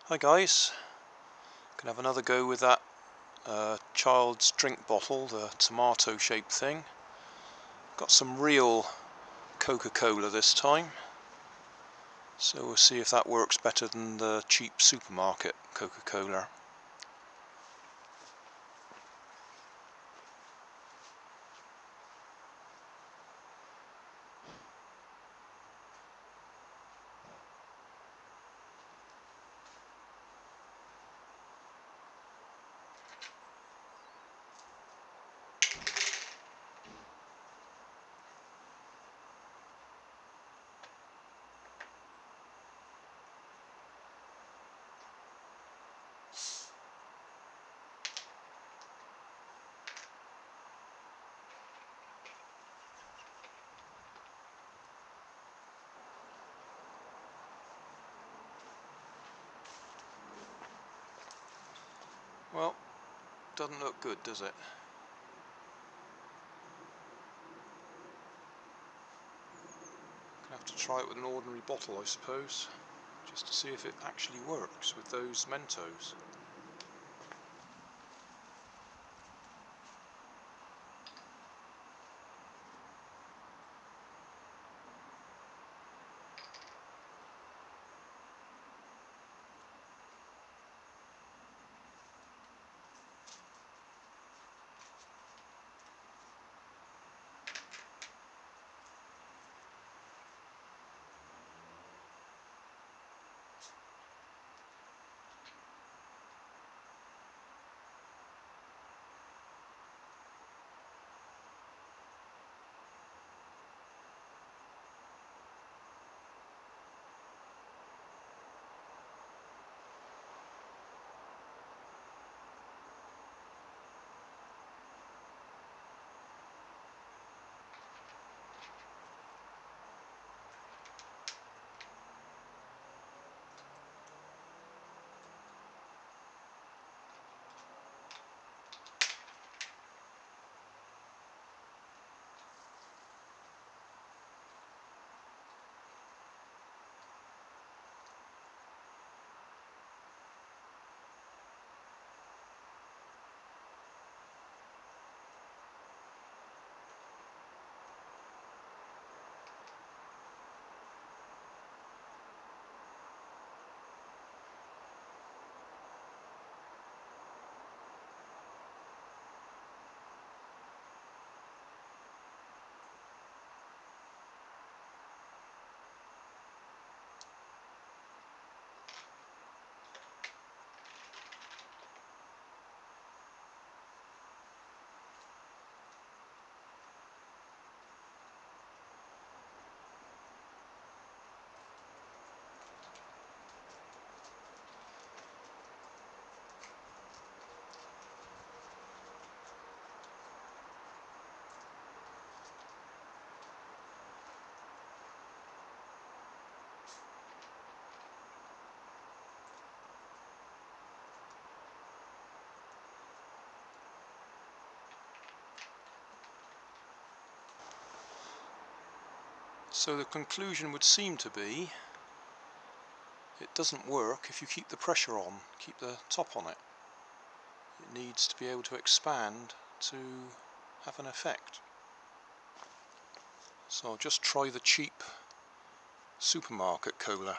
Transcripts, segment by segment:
Hi guys, can have another go with that child's drink bottle, the tomato shaped thing. Got some real Coca-Cola this time, so we'll see if that works better than the cheap supermarket Coca-Cola. Well, doesn't look good, does it? Gonna have to try it with an ordinary bottle, I suppose, just to see if it actually works with those Mentos. So the conclusion would seem to be it doesn't work if you keep the pressure on, keep the top on it. It needs to be able to expand to have an effect. So I'll just try the cheap supermarket cola.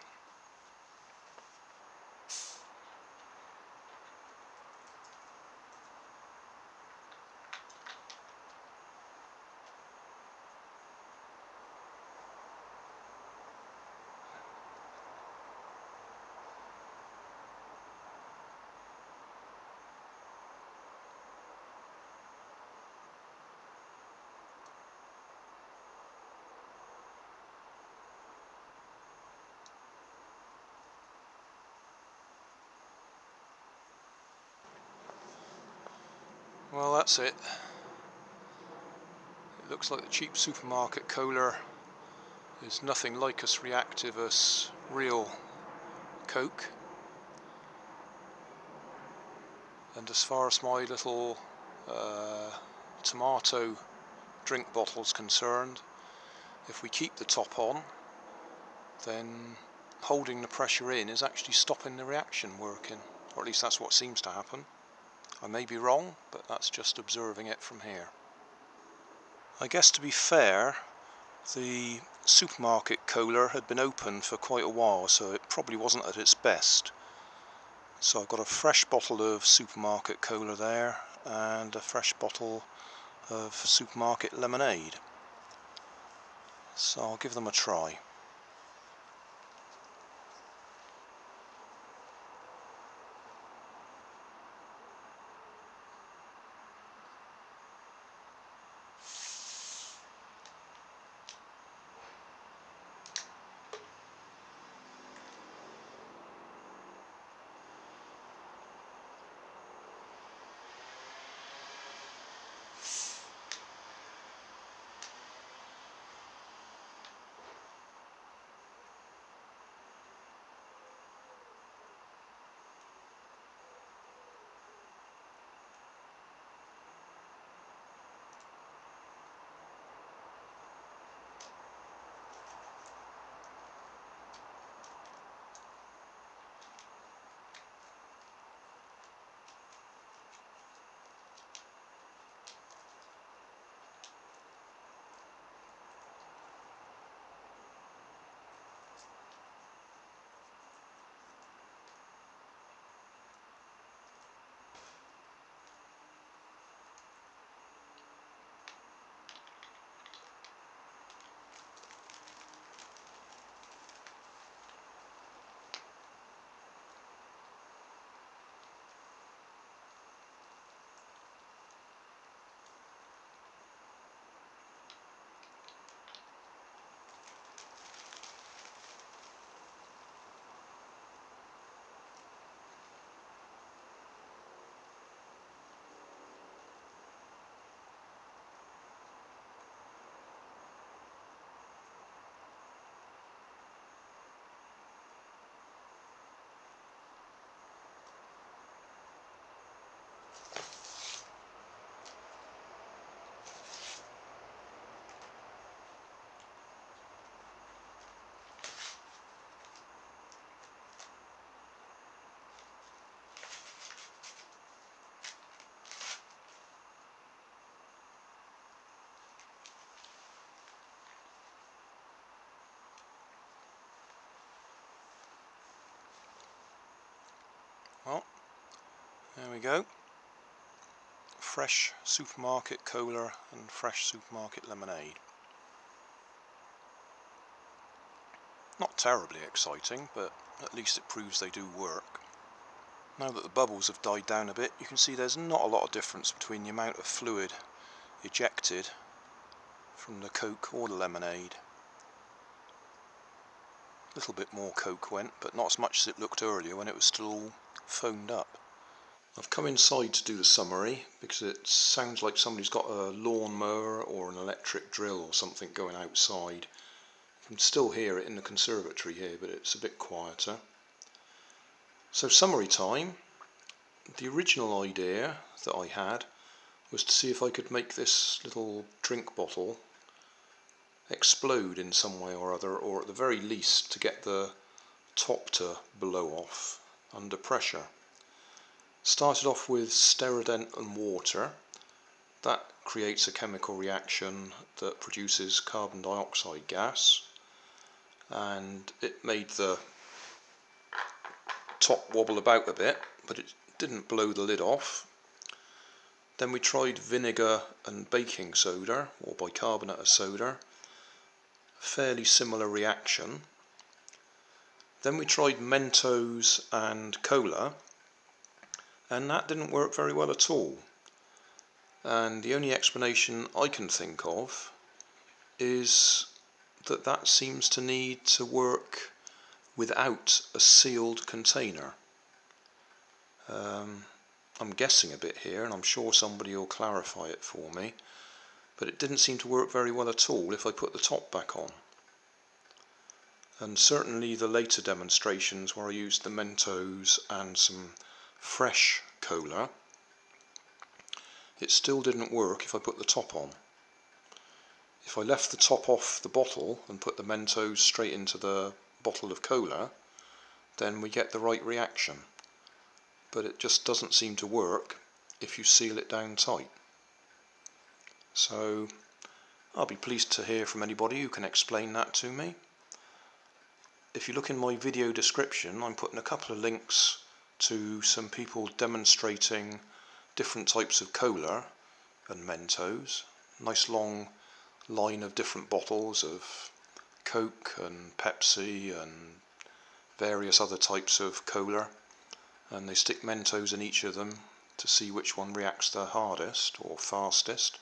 Well, that's it. It looks like the cheap supermarket cola is nothing like as reactive as real Coke. And as far as my little tomato drink bottle's concerned, if we keep the top on, then holding the pressure in is actually stopping the reaction working, or at least that's what seems to happen. I may be wrong, but that's just observing it from here. I guess to be fair, the supermarket cooler had been open for quite a while, so it probably wasn't at its best. So I've got a fresh bottle of supermarket cola there and a fresh bottle of supermarket lemonade. So I'll give them a try. Well, there we go. Fresh supermarket cola and fresh supermarket lemonade. Not terribly exciting, but at least it proves they do work. Now that the bubbles have died down a bit, you can see there's not a lot of difference between the amount of fluid ejected from the Coke or the lemonade. A little bit more Coke went, but not as much as it looked earlier when it was still all foamed up. I've come inside to do the summary because it sounds like somebody's got a lawnmower or an electric drill or something going outside. You can still hear it in the conservatory here, but it's a bit quieter. So summary time. The original idea that I had was to see if I could make this little drink bottle explode in some way or other, or at the very least to get the top to blow off under pressure. Started off with Sterident and water. That creates a chemical reaction that produces carbon dioxide gas, and it made the top wobble about a bit, but it didn't blow the lid off. Then we tried vinegar and baking soda, or bicarbonate of soda. Fairly similar reaction. Then we tried Mentos and cola, and that didn't work very well at all. And the only explanation I can think of is that that seems to need to work without a sealed container. I'm guessing a bit here, and I'm sure somebody will clarify it for me, but it didn't seem to work very well at all if I put the top back on. And certainly the later demonstrations where I used the Mentos and some fresh cola, it still didn't work if I put the top on. If I left the top off the bottle and put the Mentos straight into the bottle of cola, then we get the right reaction. But it just doesn't seem to work if you seal it down tight. So I'll be pleased to hear from anybody who can explain that to me. If you look in my video description, I'm putting a couple of links to some people demonstrating different types of cola and Mentos. Nice long line of different bottles of Coke and Pepsi and various other types of cola, and they stick Mentos in each of them to see which one reacts the hardest or fastest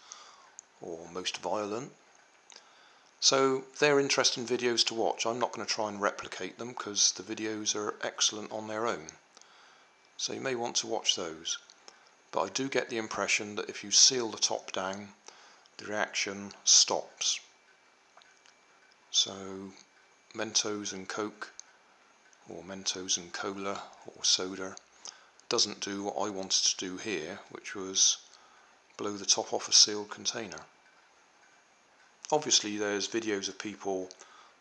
or most violent. So they're interesting videos to watch. I'm not going to try and replicate them because the videos are excellent on their own. So you may want to watch those. But I do get the impression that if you seal the top down, the reaction stops. So Mentos and Coke, or Mentos and Cola or soda, doesn't do what I wanted to do here, which was blow the top off a sealed container. Obviously there's videos of people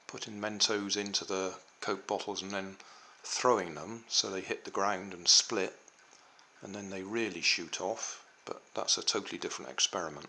putting Mentos into the Coke bottles and then throwing them so they hit the ground and split, and then they really shoot off, but that's a totally different experiment.